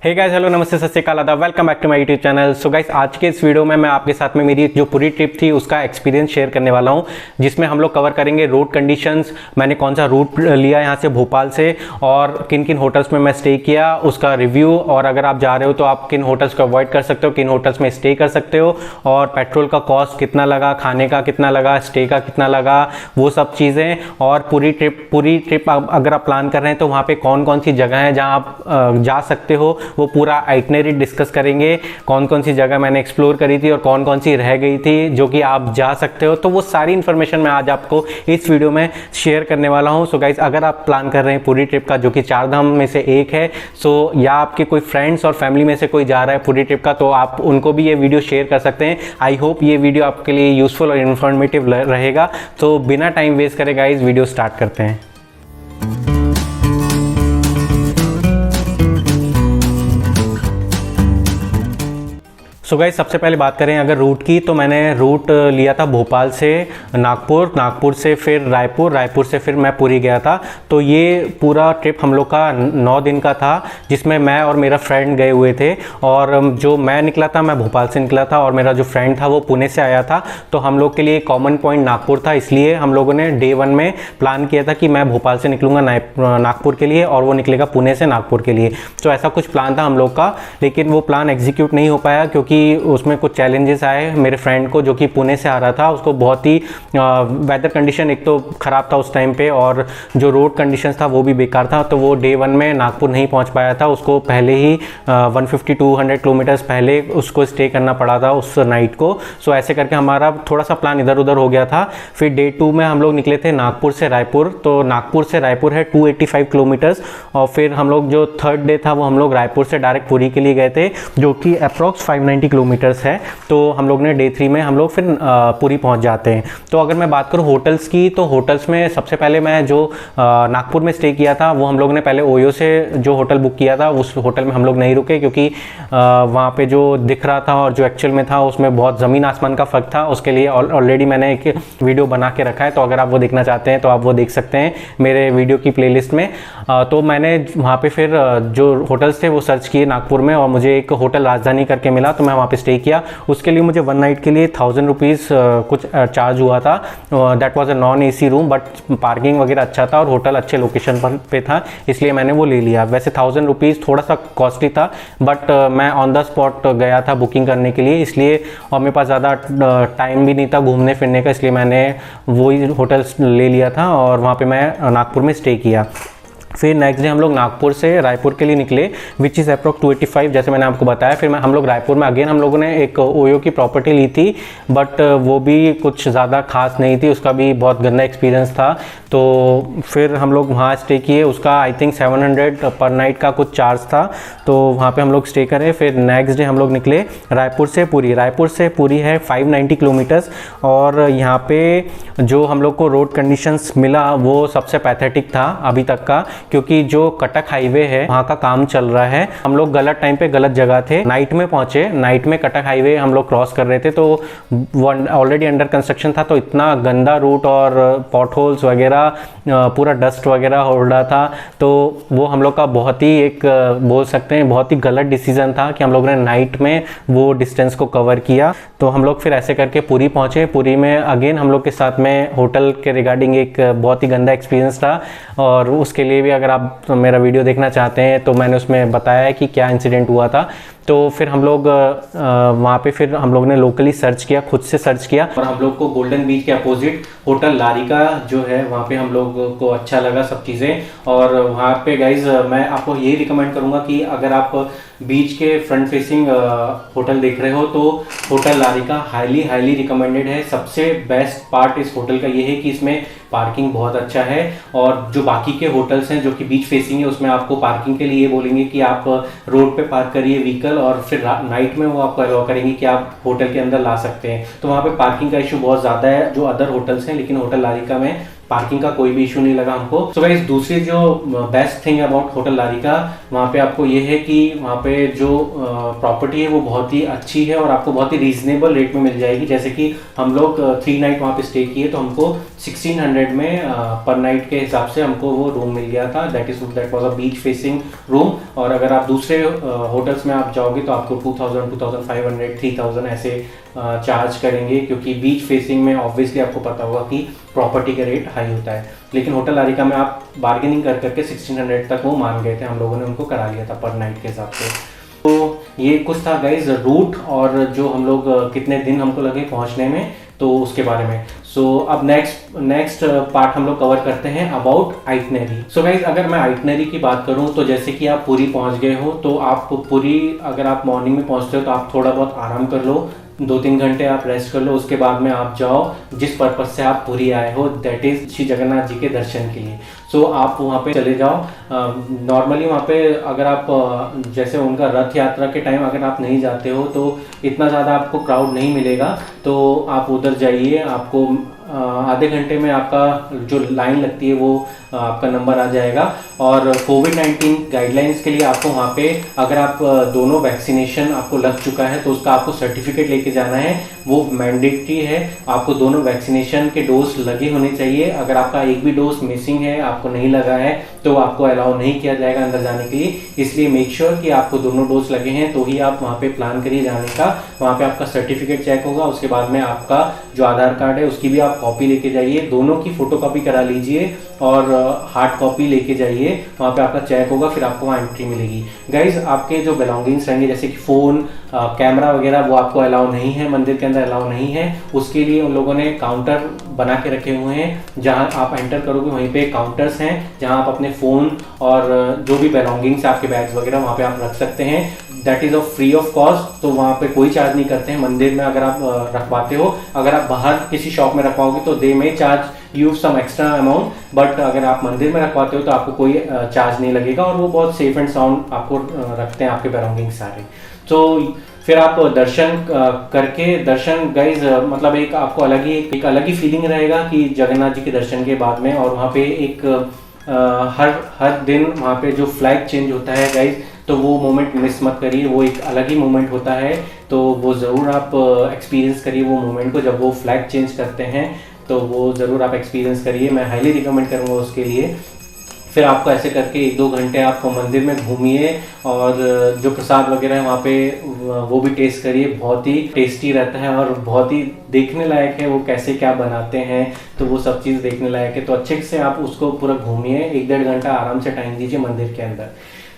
Hey guys, hello, नमस्ते, सत श्री अकाल, आदाब, welcome back to my YouTube channel. So guys, आज के इस वीडियो में मैं आपके साथ में मेरी जो पूरी ट्रिप थी उसका एक्सपीरियंस शेयर करने वाला हूं, जिसमें हम लोग कवर करेंगे रोड कंडीशंस, मैंने कौन सा रूट लिया यहाँ से भोपाल से और किन किन होटल्स में मैं स्टे किया उसका रिव्यू, और अगर आप जा रहे हो तो आप किन होटल्स को अवॉइड कर सकते हो, किन होटल्स में स्टे कर सकते हो, और पेट्रोल का कॉस्ट कितना लगा, खाने का कितना लगा, स्टे का कितना लगा, वो सब चीज़ें। और पूरी ट्रिप अगर आप प्लान कर रहे हैं तो वहाँ पे कौन कौन सी जगह है जहाँ आप जा सकते हो, वो पूरा आइटनरी डिस्कस करेंगे। कौन कौन सी जगह मैंने एक्सप्लोर करी थी और कौन कौन सी रह गई थी जो कि आप जा सकते हो, तो वो सारी इन्फॉर्मेशन मैं आज आपको इस वीडियो में शेयर करने वाला हूँ। सो गाइस, अगर आप प्लान कर रहे हैं पूरी ट्रिप का जो कि 4 धाम में से एक है, सो या आपके कोई फ्रेंड्स और फैमिली में से कोई जा रहा है पूरी ट्रिप का, तो आप उनको भी ये वीडियो शेयर कर सकते हैं। आई होप ये वीडियो आपके लिए यूजफुल और इन्फॉर्मेटिव रहेगा। तो बिना टाइम वेस्ट करे गाइस, वीडियो स्टार्ट करते हैं। सो गाइस, सबसे पहले बात करें अगर रूट की, तो मैंने रूट लिया था भोपाल से नागपुर, नागपुर से फिर रायपुर, रायपुर से फिर मैं पुरी गया था। तो ये पूरा ट्रिप हम लोग का 9 दिन का था, जिसमें मैं और मेरा फ्रेंड गए हुए थे। और जो मैं निकला था, मैं भोपाल से निकला था और मेरा जो फ्रेंड था वो पुणे से आया था। तो हम लोग के लिए कॉमन पॉइंट नागपुर था, इसलिए हम लोगों ने डे 1 में प्लान किया था कि मैं भोपाल से निकलूँगा नागपुर के लिए और वो निकलेगा पुणे से नागपुर के लिए। तो ऐसा कुछ प्लान था हम लोग का, लेकिन वो प्लान एग्जीक्यूट नहीं हो पाया क्योंकि उसमें कुछ चैलेंजेस आए। मेरे फ्रेंड को, जो कि पुणे से आ रहा था, उसको बहुत ही वेदर कंडीशन एक तो ख़राब था उस टाइम पे, और जो रोड कंडीशंस था वो भी बेकार था। तो वो डे 1 में नागपुर नहीं पहुंच पाया था, उसको पहले ही 150-200 किलोमीटर्स पहले उसको स्टे करना पड़ा था उस नाइट को। सो ऐसे करके हमारा थोड़ा सा प्लान इधर उधर हो गया था। फिर डे 2 में हम लोग निकले थे नागपुर से रायपुर। तो नागपुर से रायपुर है 285 किलोमीटर्स, और फिर हम लोग जो थर्ड डे था वो हम लोग रायपुर से डायरेक्ट पुरी के लिए गए थे, जो कि अप्रॉक्स 590 किलोमीटर्स है। तो हम लोग ने डे 3 में हम लोग फिर पुरी पहुंच जाते हैं। तो अगर मैं बात करूं होटल्स की, तो होटल्स में सबसे पहले मैं जो नागपुर में स्टे किया था वो हम लोग ने पहले ओयो से जो होटल बुक किया था उस होटल में हम लोग नहीं रुके, क्योंकि वहाँ पे जो दिख रहा था और जो एक्चुअल में था उसमें बहुत ज़मीन आसमान का फ़र्क था। उसके लिए ऑलरेडी मैंने एक वीडियो बना के रखा है, तो अगर आप वो देखना चाहते हैं तो आप वो देख सकते हैं मेरे वीडियो की प्लेलिस्ट में। तो मैंने वहाँ पे फिर जो होटल्स थे वो सर्च किए नागपुर में, और मुझे एक होटल राजधानी करके मिला, तो मैं वहाँ पे स्टे किया। उसके लिए मुझे 1 नाइट के लिए 1000 रुपीज़ कुछ चार्ज हुआ था। That was a non AC room, but parking वगैरह अच्छा था और होटल अच्छे लोकेशन पे था, इसलिए मैंने वो ले लिया। वैसे 1000 रुपीज़ थोड़ा सा कॉस्टली था, बट मैं ऑन द स्पॉट गया था बुकिंग करने के लिए, इसलिए, और मेरे पास ज़्यादा टाइम भी नहीं था घूमने फिरने का, इसलिए मैंने वही होटल्स ले लिया था और वहाँ पे मैं नागपुर में स्टे किया। फिर नेक्स्ट डे हम लोग नागपुर से रायपुर के लिए निकले, विच इज़ अप्रॉक्स 285, जैसे मैंने आपको बताया। फिर हम लोग रायपुर में अगेन हम लोगों ने एक ओयो की प्रॉपर्टी ली थी, बट वो भी कुछ ज़्यादा खास नहीं थी, उसका भी बहुत गंदा एक्सपीरियंस था। तो फिर हम लोग वहाँ स्टे किए, उसका आई थिंक 700 पर नाइट का कुछ चार्ज था, तो वहाँ पे हम लोग स्टे करें। फिर नेक्स्ट डे हम लोग निकले रायपुर से पुरी। रायपुर से पुरी है 590 किलोमीटर्स, और यहाँ पे जो हम लोग को रोड कंडीशंस मिला वो सबसे पैथेटिक था अभी तक का, क्योंकि जो कटक हाईवे है वहाँ का काम चल रहा है। हम लोग गलत टाइम पे गलत जगह थे, नाइट में पहुँचे, नाइट में कटक हाईवे हम लोग क्रॉस कर रहे थे, तो वो ऑलरेडी अंडर कंस्ट्रक्शन था। तो इतना गंदा रूट और पॉट होल्स वगैरह, पूरा डस्ट वगैरह हो रहा था, तो वो हम लोग का बहुत ही एक बोल सकते हैं बहुत ही गलत डिसीजन था कि हम लोग ने नाइट में वो डिस्टेंस को कवर किया। तो हम लोग फिर ऐसे करके पुरी पहुँचे। पुरी में अगेन हम लोग के साथ में होटल के रिगार्डिंग एक बहुत ही गंदा एक्सपीरियंस था, और उसके लिए भी अगर आप मेरा वीडियो देखना चाहते हैं तो मैंने उसमें बताया है कि क्या इंसिडेंट हुआ था। तो फिर हम लोग वहाँ पे फिर हम लोग ने लोकली सर्च किया, खुद से सर्च किया, और हम लोग को गोल्डन बीच के अपोजिट होटल लारिका जो है वहाँ पे हम लोग को अच्छा लगा सब चीज़ें। और वहाँ पे गाइज मैं आपको ये रिकमेंड करूँगा कि अगर आप बीच के फ्रंट फेसिंग होटल देख रहे हो तो होटल लारिका हाईली रिकमेंडेड है। सबसे बेस्ट पार्ट इस होटल का ये है कि इसमें पार्किंग बहुत अच्छा है, और जो बाकी के होटल्स हैं जो कि बीच फेसिंग है उसमें आपको पार्किंग के लिए ये बोलेंगे कि आप रोड पे पार्क करिए व्हीकल, और फिर नाइट में वो आपको अलाउ करेंगे कि आप होटल के अंदर ला सकते हैं। तो वहाँ पे पार्किंग का इशू बहुत ज़्यादा है जो अदर होटल्स हैं, लेकिन होटल लारिका में पार्किंग का कोई भी इशू नहीं लगा हमको। सो गाइस, दूसरी जो best thing about hotel Larica, वहाँ पे आपको ये है कि वहाँ पे जो प्रॉपर्टी है वो बहुत ही अच्छी है और आपको बहुत ही रीजनेबल रेट में मिल जाएगी। जैसे कि हम लोग 3 नाइट वहाँ पे स्टे किए तो हमको 1600 में पर नाइट के हिसाब से हमको वो रूम मिल गया था। That was a beach facing room. और अगर आप दूसरे होटल्स में आप जाओगे तो आपको 2000, 2500, 3000 ऐसे चार्ज करेंगे, क्योंकि बीच फेसिंग में ऑब्वियसली आपको पता होगा कि प्रॉपर्टी का रेट हाई होता है। लेकिन होटल आरिका में आप बार्गेनिंग कर करके 1600 तक वो मान गए थे, हम लोगों ने उनको करा लिया था पर नाइट के हिसाब से। तो ये कुछ था गाइज रूट, और जो हम लोग कितने दिन हमको लगे पहुंचने में, तो उसके बारे में। सो अब नेक्स्ट पार्ट हम लोग कवर करते हैं अबाउट आइटनरी। सो गाइज अगर मैं आइटनरी की बात करूं तो जैसे कि आप पुरी पहुंच गए हो, तो आप पुरी अगर आप मॉर्निंग में पहुंचते हो तो आप थोड़ा बहुत आराम कर लो, 2-3 घंटे आप रेस्ट कर लो। उसके बाद में आप जाओ जिस पर्पज से आप पुरी आए हो, दैट इज श्री जगन्नाथ जी के दर्शन के लिए। सो आप वहाँ पे चले जाओ। नॉर्मली वहाँ पे अगर आप जैसे उनका रथ यात्रा के टाइम अगर आप नहीं जाते हो तो इतना ज़्यादा आपको क्राउड नहीं मिलेगा, तो आप उधर जाइए। आपको आधे घंटे में आपका जो लाइन लगती है वो आपका नंबर आ जाएगा। और कोविड-19 गाइडलाइंस के लिए आपको वहाँ पे अगर आप दोनों वैक्सीनेशन आपको लग चुका है तो उसका आपको सर्टिफिकेट लेके जाना है, वो मैंडेटरी है। आपको दोनों वैक्सीनेशन के डोज लगे होने चाहिए। अगर आपका एक भी डोज मिसिंग है, आपको नहीं लगा है, तो आपको अलाउ नहीं किया जाएगा अंदर जाने के लिए। इसलिए मेक श्योर कि आपको दोनों डोज लगे हैं तो ही आप वहाँ पे प्लान करिए जाने का। वहाँ पे आपका सर्टिफिकेट चेक होगा, उसके बाद में आपका जो आधार कार्ड है उसकी भी आप कॉपी लेके जाइए, दोनों की फोटोकॉपी करा लीजिए और हार्ड कॉपी लेके जाइए। वहाँ पे आपका चेक होगा, फिर आपको वहाँ एंट्री मिलेगी। गाइज आपके जो बिलोंगिंग्स रहेंगे जैसे कि फ़ोन, कैमरा वगैरह, वो आपको अलाउ नहीं है, मंदिर के अंदर अलाउ नहीं है। उसके लिए उन लोगों ने काउंटर बना के रखे हुए हैं, जहाँ आप एंटर करोगे वहीं पे काउंटर्स हैं जहाँ आप अपने फ़ोन और जो भी बिलोंगिंग्स आपके बैग्स वगैरह वहाँ पे आप रख सकते हैं। That is free of cost, तो वहाँ पे कोई चार्ज नहीं करते हैं। मंदिर में अगर आप रखवाते हो, अगर आप बाहर किसी शॉप में रखवाओगे तो they may charge you some extra amount, but अगर आप मंदिर में रखवाते हो तो आपको कोई चार्ज नहीं लगेगा और वो बहुत सेफ एंड साउंड आपको रखते हैं आपके बिलोंगिंग्स सारे। तो फिर आप दर्शन करके, दर्शन गाइज मतलब एक आपको एक अलग ही फीलिंग रहेगा कि जगन्नाथ जी के दर्शन के बाद में। और वहाँ पे एक हर दिन वहाँ पे जो फ्लैग चेंज होता है गाइज, तो वो मोमेंट मिस मत करिए, वो एक अलग ही मोमेंट होता है। तो वो ज़रूर आप एक्सपीरियंस करिए वो मोमेंट को, जब वो फ्लैग चेंज करते हैं तो वो ज़रूर आप एक्सपीरियंस करिए। मैं हाईली रिकमेंड करूँगा उसके लिए। फिर आपको ऐसे करके 1-2 घंटे आप मंदिर में घूमिए और जो प्रसाद वगैरह है वहाँ पे वो भी टेस्ट करिए। बहुत ही टेस्टी रहता है और बहुत ही देखने लायक है, वो कैसे क्या बनाते हैं, तो वो सब चीज़ देखने लायक है। तो अच्छे से आप उसको पूरा घूमिए, 1-1.5 घंटा आराम से टाइम दीजिए मंदिर के अंदर।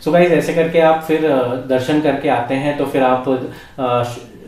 सो गाइस ऐसे करके आप फिर दर्शन करके आते हैं तो फिर आप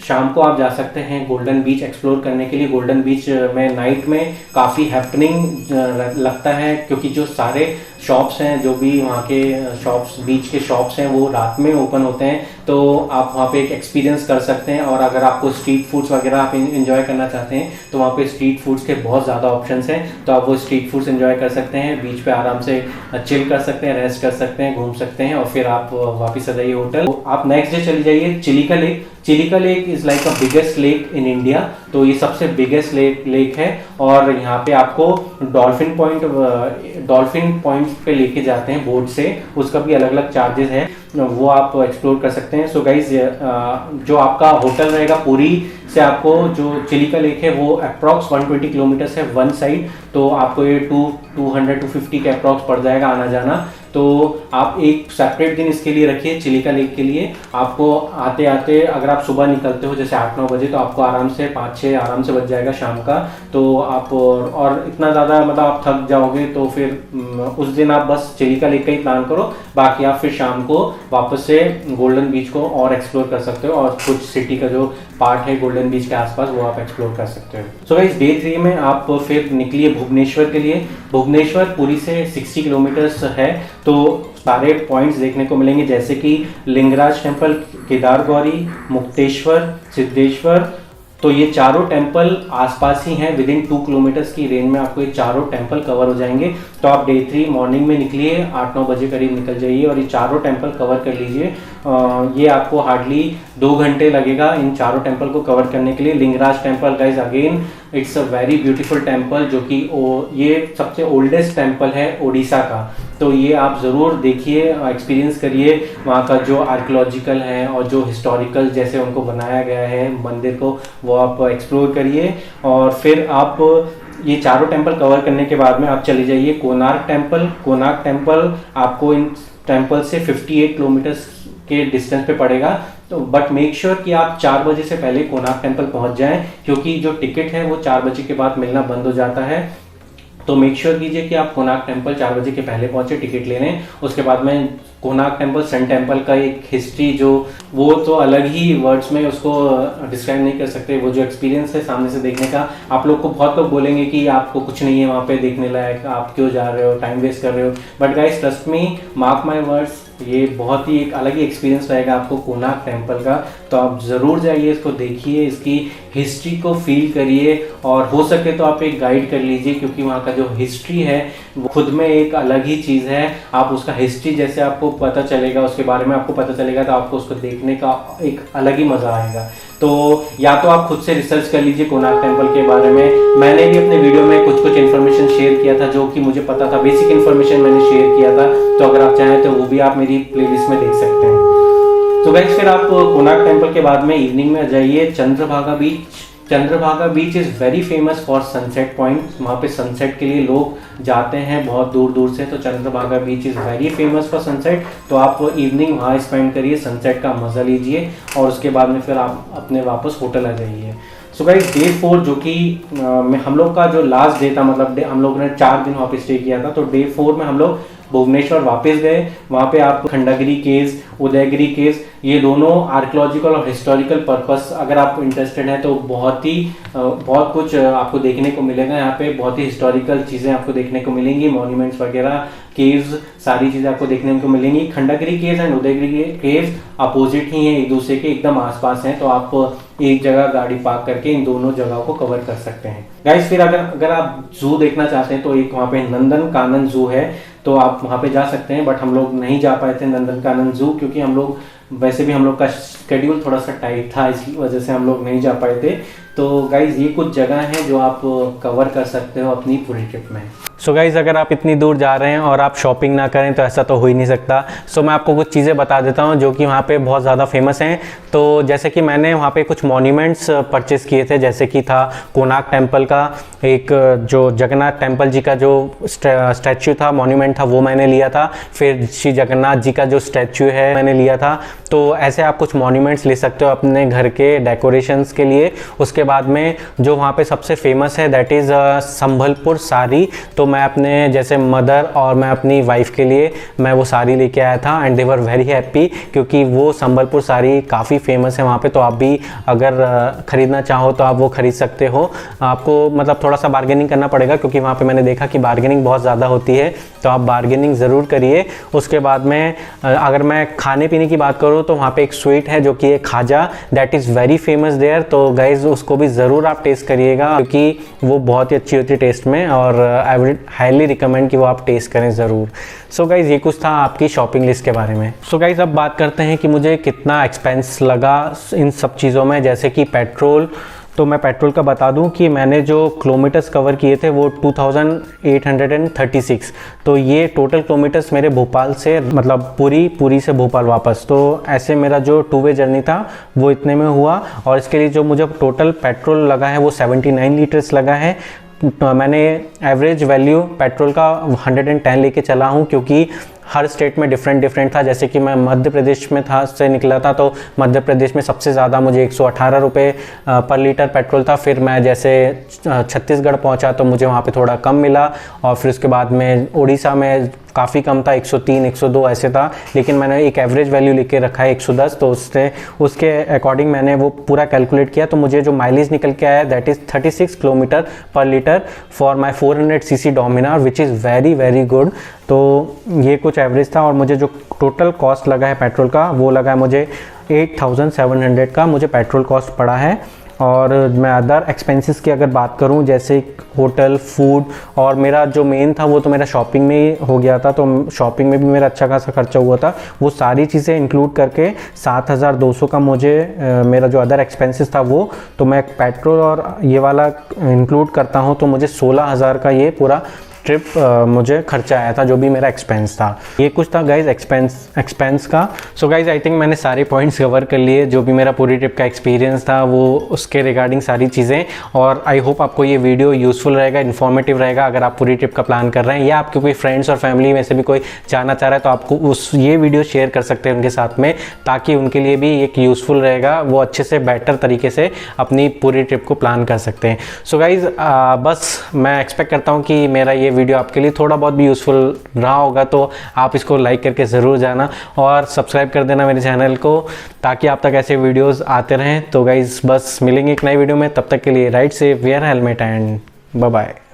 शाम को आप जा सकते हैं गोल्डन बीच एक्सप्लोर करने के लिए। गोल्डन बीच में नाइट में काफ़ी हैपनिंग लगता है, क्योंकि जो सारे शॉप्स हैं, जो भी वहाँ के शॉप्स, बीच के शॉप्स हैं, वो रात में ओपन होते हैं। तो आप वहाँ पे एक एक्सपीरियंस कर सकते हैं। और अगर आपको स्ट्रीट फूड्स वगैरह आप इंजॉय करना चाहते हैं तो वहाँ पे स्ट्रीट फूड्स के बहुत ज़्यादा ऑप्शंस हैं, तो आप वो स्ट्रीट फूड्स इंजॉय कर सकते हैं। बीच पे आराम से चिल कर सकते हैं, रेस्ट कर सकते हैं, घूम सकते हैं और फिर आप वापस आ जाइए होटल। आप नेक्स्ट डे चली जाइए Chilika lake. Chilika lake is like a biggest lake in India, तो ये सबसे बिगेस्ट लेक है। और यहाँ पे आपको डॉल्फिन पॉइंट पे लेके जाते हैं बोट से, उसका भी अलग अलग चार्जेस है, वो आप एक्सप्लोर कर सकते हैं। सो गाइज जो आपका होटल रहेगा पुरी से आपको जो चिलिका लेक है वो अप्रॉक्स 120 किलोमीटर्स है वन साइड, तो आपको ये 200-250 के अप्रॉक्स पड़ जाएगा आना जाना। तो आप एक सेपरेट दिन इसके लिए रखिए चिलिका लेक के लिए। आपको आते आते अगर आप सुबह निकलते हो जैसे 8-9 बजे, तो आपको आराम से 5-6 आराम से बज जाएगा शाम का। तो आप और इतना ज़्यादा मतलब आप थक जाओगे, तो फिर उस दिन आप बस चिलिका लेक का ही प्लान करो, बाकी आप फिर शाम को वापस से गोल्डन बीच को और एक्सप्लोर कर सकते हो और कुछ सिटी का जो पार्ट है गोल्डन बीच के आसपास वो आप एक्सप्लोर कर सकते हो। सो गाइस डे 3 में आप फिर निकलिए भुवनेश्वर के लिए। भुवनेश्वर पुरी से 60 किलोमीटर्स है, तो सारे पॉइंट्स देखने को मिलेंगे जैसे कि लिंगराज टेम्पल, केदारगौरी, मुक्तेश्वर, सिद्धेश्वर। तो ये चारों टेम्पल आसपास ही हैं, विदिन 2 किलोमीटर्स की रेंज में आपको ये चारों टेम्पल कवर हो जाएंगे। तो आप डे 3 मॉर्निंग में निकलिए, 8-9 बजे करीब निकल जाइए और ये चारों टेम्पल कवर कर लीजिए। ये आपको हार्डली 2 घंटे लगेगा इन चारों टेम्पल को कवर करने के लिए। Lingaraj temple guys again it's a very beautiful temple, जो कि ये सबसे ओल्डेस्ट टेम्पल है उड़ीसा का। तो ये आप ज़रूर देखिए, एक्सपीरियंस करिए वहाँ का जो आर्कियोलॉजिकल है और जो हिस्टोरिकल जैसे उनको बनाया गया है मंदिर को, वो आप एक्सप्लोर करिए। और फिर आप ये चारों टेम्पल कवर करने के बाद में आप चले जाइए कोणार्क टेम्पल। कोणार्क टेम्पल आपको इन टेम्पल से 58 किलोमीटर के डिस्टेंस पे पड़ेगा। तो बट मेक श्योर कि आप 4 बजे से पहले कोणार्क टेम्पल पहुंच जाएं, क्योंकि जो टिकट है वो 4 बजे के बाद मिलना बंद हो जाता है। तो मेक श्योर कीजिए कि आप कोणार्क टेम्पल 4 बजे के पहले पहुंचे टिकट लेने। उसके बाद में कोणार्क टेम्पल, सन टेम्पल का एक हिस्ट्री जो वो तो अलग ही वर्ड्स में उसको डिस्क्राइब नहीं कर सकते। वो जो एक्सपीरियंस है सामने से देखने का, आप लोग को बहुत लोग बोलेंगे कि आपको कुछ नहीं है वहाँ पे देखने लायक, आप क्यों जा रहे हो, टाइम वेस्ट कर रहे हो। But guys trust me, mark my words, ये बहुत ही एक अलग ही एक्सपीरियंस रहेगा आपको कोणार्क टेम्पल का। तो आप ज़रूर जाइए, इसको देखिए, इसकी हिस्ट्री को फील करिए, और हो सके तो आप एक गाइड कर लीजिए, क्योंकि वहाँ का जो हिस्ट्री है वो खुद में एक अलग ही चीज़ है। आप उसका हिस्ट्री जैसे आपको पता चलेगा, उसके बारे में आपको पता चलेगा, तो आपको उसको देखने का एक अलग ही मज़ा आएगा। तो या तो आप खुद से रिसर्च कर लीजिए कोणार्क टेम्पल के बारे में। मैंने भी अपने वीडियो में कुछ इन्फॉर्मेशन शेयर किया था जो कि मुझे पता था, बेसिक इन्फॉर्मेशन मैंने शेयर किया था। तो अगर आप चाहें तो वो भी आप मेरी प्लेलिस्ट में देख सकते हैं। तो गाइस फिर आप कोणार्क टेम्पल के बाद में इवनिंग में जाइए Chandrabhaga beach. Chandrabhaga beach is very famous for sunset point. वहाँ पे सनसेट के लिए लोग जाते हैं बहुत दूर दूर से। तो Chandrabhaga beach is very famous for sunset. तो आप इवनिंग वहाँ स्पेंड करिए, सनसेट का मज़ा लीजिए, और उसके बाद में फिर आप अपने वापस होटल आ जाइए। सो गाइस डे 4 जो कि हम लोग का जो लास्ट डे था, मतलब हम लोग ने 4 दिन वहाँ पे स्टे किया था। तो डे 4 में हम लोग भुवनेश्वर वापस गए। वहाँ पे आप खंडगिरी केव्स, उदयगिरी केव्स, ये दोनों आर्कियोलॉजिकल और हिस्टोरिकल पर्पस, अगर आप इंटरेस्टेड हैं तो बहुत कुछ आपको देखने को मिलेगा। यहाँ पे बहुत ही हिस्टोरिकल चीज़ें आपको देखने को मिलेंगी, मॉन्यूमेंट्स वगैरह, केव्स, सारी चीज़ें आपको देखने को मिलेंगी। Khandagiri caves and Udayagiri caves opposite ही हैं, एक दूसरे के एकदम आसपास हैं। तो आप एक जगह गाड़ी पार्क करके इन दोनों जगहों को कवर कर सकते हैं। गाइस फिर अगर आप जू देखना चाहते हैं तो एक वहाँ पे नंदन कानन जू है, तो आप वहाँ पे जा सकते हैं। बट हम लोग नहीं जा पाए थे नंदन कानन जू, क्योंकि हम लोग वैसे भी हम लोग का शेड्यूल थोड़ा सा टाइट था, इस वजह से हम लोग नहीं जा पाए थे। तो गाइज ये कुछ जगह हैं जो आप कवर कर सकते हो अपनी पूरी ट्रिप में। सो गाइज अगर आप इतनी दूर जा रहे हैं और आप शॉपिंग ना करें तो ऐसा तो हो ही नहीं सकता। सो मैं आपको कुछ चीज़ें बता देता हूँ जो कि वहाँ पे बहुत ज़्यादा फेमस हैं। तो जैसे कि मैंने वहाँ पे कुछ मॉन्यूमेंट्स परचेज़ किए थे, जैसे कि था कोणार्क टेम्पल का एक जो जगन्नाथ टेम्पल जी का जो स्टैचू था, मॉन्यूमेंट था, वो मैंने लिया था। फिर श्री जगन्नाथ जी का जो स्टैचू है मैंने लिया था। तो ऐसे आप कुछ मॉन्यूमेंट्स ले सकते हो अपने घर के डेकोरेशंस के लिए। उसके बाद में जो वहाँ पे सबसे फेमस है दैट इज़ संबलपुर साड़ी। तो मैं अपने जैसे मदर और मैं अपनी वाइफ के लिए मैं वो साड़ी लेके आया था and they were very happy, क्योंकि वो संबलपुर साड़ी काफ़ी फेमस है वहाँ पे। तो आप भी अगर ख़रीदना चाहो तो आप वो ख़रीद सकते हो। आपको मतलब थोड़ा सा बार्गेनिंग करना पड़ेगा, क्योंकि वहाँ पे मैंने देखा कि बार्गेनिंग बहुत ज़्यादा होती है, तो आप बार्गेनिंग ज़रूर करिए। उसके बाद में अगर मैं खाने पीने की बात करूँ तो वहाँ पे एक स्वीट है जो कि है khaja, that is very famous there. तो गाइज उसको भी ज़रूर आप टेस्ट करिएगा, क्योंकि वो बहुत ही अच्छी होती है टेस्ट में, और आई वुड हाईली रिकमेंड कि वो आप टेस्ट करें ज़रूर। सो गाइज ये कुछ था आपकी शॉपिंग लिस्ट के बारे में। सो गाइज अब बात करते हैं कि मुझे कितना एक्सपेंस लगा इन सब चीज़ों में। जैसे कि पेट्रोल, तो मैं पेट्रोल का बता दूं कि मैंने जो किलोमीटर्स कवर किए थे वो 2836। तो ये टोटल किलोमीटर्स मेरे भोपाल से, मतलब पूरी से भोपाल वापस, तो ऐसे मेरा जो 2 वे जर्नी था वो इतने में हुआ। और इसके लिए जो मुझे टोटल पेट्रोल लगा है वो 79 लीटर्स लगा है। मैंने एवरेज वैल्यू पेट्रोल का 110 लेके चला हूँ, क्योंकि हर स्टेट में डिफरेंट था। जैसे कि मैं मध्य प्रदेश में से निकला था, तो मध्य प्रदेश में सबसे ज़्यादा मुझे 118 रुपये पर लीटर पेट्रोल था। फिर मैं जैसे छत्तीसगढ़ पहुंचा तो मुझे वहाँ पे थोड़ा कम मिला, और फिर उसके बाद में उड़ीसा में काफ़ी कम था, 103 102 ऐसे था। लेकिन मैंने एक एवरेज वैल्यू लेके रखा है 110, तो उसके अकॉर्डिंग मैंने वो पूरा कैलकुलेट किया। तो मुझे जो माइलेज निकल के आया दैट इज़ 36 किलोमीटर पर litre for my 400 cc Dominar, which is very good. तो ये कुछ एवरेज था। और मुझे जो टोटल कॉस्ट लगा है पेट्रोल का वो लगा है मुझे 8700 का मुझे पेट्रोल कॉस्ट पड़ा है। और मैं अदर एक्सपेंसेस की अगर बात करूं, जैसे होटल, फूड, और मेरा जो मेन था वो तो मेरा शॉपिंग में ही हो गया था। तो शॉपिंग में भी मेरा अच्छा खासा खर्चा हुआ था। वो सारी चीज़ें इंक्लूड करके 7200 का मुझे मेरा जो अदर एक्सपेंसेस था वो, तो मैं पेट्रोल और ये वाला इंक्लूड करता हूं तो मुझे 16000 का ये पूरा ट्रिप मुझे खर्चा आया था, जो भी मेरा एक्सपेंस था। ये कुछ था गाइज एक्सपेंस का। सो गाइज आई थिंक मैंने सारे पॉइंट्स कवर कर लिए, जो भी मेरा पूरी ट्रिप का एक्सपीरियंस था वो उसके रिगार्डिंग सारी चीज़ें। और आई होप आपको ये वीडियो यूज़फुल रहेगा, इन्फॉर्मेटिव रहेगा। अगर आप पूरी ट्रिप का प्लान कर रहे हैं या आपके कोई फ्रेंड्स और फैमिली में से भी कोई जाना चाह रहा है तो आपको ये वीडियो शेयर कर सकते हैं उनके साथ में, ताकि उनके लिए भी एक यूज़फुल रहेगा, वो अच्छे से बेटर तरीके से अपनी पूरी ट्रिप को प्लान कर सकते हैं। सो गाइज बस मैं एक्सपेक्ट करता हूँ कि मेरा ये वीडियो आपके लिए थोड़ा बहुत भी यूज़फुल रहा होगा, तो आप इसको लाइक करके ज़रूर जाना और सब्सक्राइब कर देना मेरे चैनल को, ताकि आप तक ऐसे वीडियोस आते रहें। तो गाइज बस मिलेंगे एक नई वीडियो में, तब तक के लिए ride safe, wear helmet and bye bye.